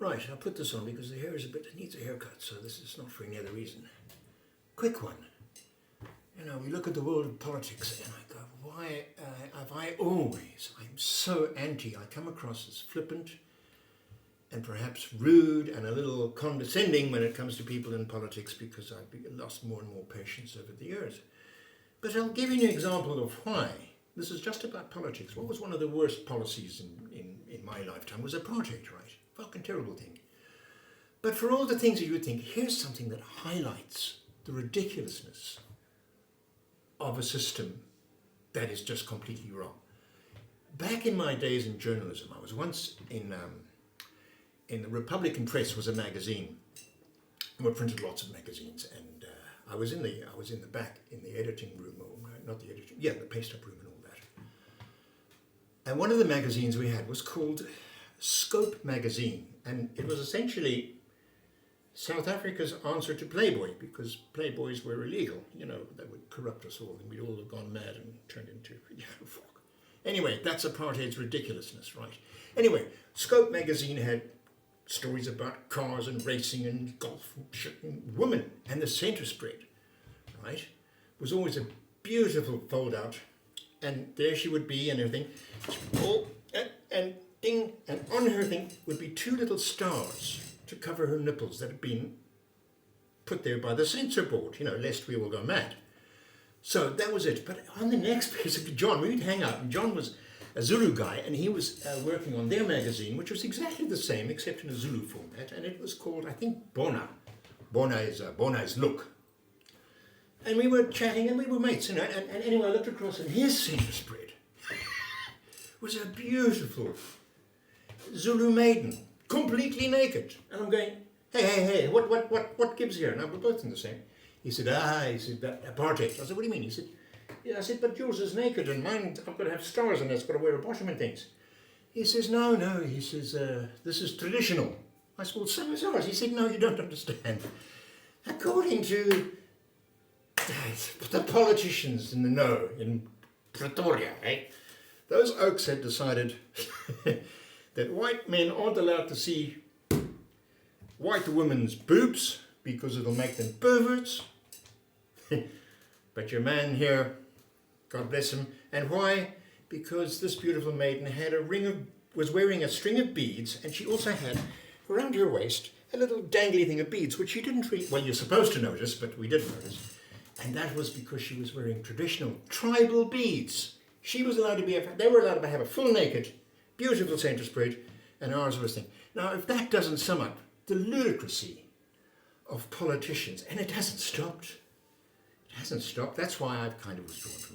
Right, I'll put this on because the hair is it needs a haircut, so this is not for any other reason. Quick one. You know, we look at the world of politics and I go, why I'm so anti, I come across as flippant and perhaps rude and a little condescending when it comes to people in politics because I've lost more and more patience over the years. But I'll give you an example of why. This is just about politics. What was one of the worst policies in my lifetime was apartheid, right? Fucking terrible thing. But for all the things that you would think, here's something that highlights the ridiculousness of a system that is just completely wrong. Back in my days in journalism, I was once in the Republican Press was a magazine. We printed lots of magazines, and I was in the back in the editing room, or not the editing, the paste-up room and all that. And one of the magazines we had was called Scope magazine, and it was essentially South Africa's answer to Playboy, because Playboys were illegal. You know, they would corrupt us all, and we'd all have gone mad and turned into fuck. Anyway, that's apartheid's ridiculousness, right? Anyway, Scope magazine had stories about cars and racing and golf and shit and women, and the centre spread, right, was always a beautiful fold out, and there she would be and everything, and ding, and on her thing would be two little stars to cover her nipples that had been put there by the censor board, you know, lest we all go mad. So that was it. But on the next page, John, we'd hang out, and John was a Zulu guy, and he was working on their magazine, which was exactly the same, except in a Zulu format, and it was called, I think, Bona. Bona is look. And we were chatting, and we were mates, you know, and anyway, I looked across, and his centre spread was a beautiful Zulu maiden, completely naked. And I'm going, hey, what gives here? Now, we're both in the same. He said, that apartheid. I said, what do you mean? He said, yeah, I said, but yours is naked and mine, I've got to have stars and it's got to wear a bottom and things. He says, no, he says, this is traditional. I said, well, so is ours. He said, no, you don't understand. According to the politicians in the know, in Pretoria, those oaks had decided that white men aren't allowed to see white women's boobs because it'll make them perverts. But your man here, God bless him, and why? Because this beautiful maiden had was wearing a string of beads, and she also had around her waist a little dangly thing of beads, which she didn't really, well, you're supposed to notice, but we didn't notice. And that was because she was wearing traditional tribal beads. She was allowed to they were allowed to have a full naked, beautiful centre spread, and ours was thing. Now, if that doesn't sum up the ludicrousy of politicians, and it hasn't stopped. It hasn't stopped. That's why I've kind of withdrawn from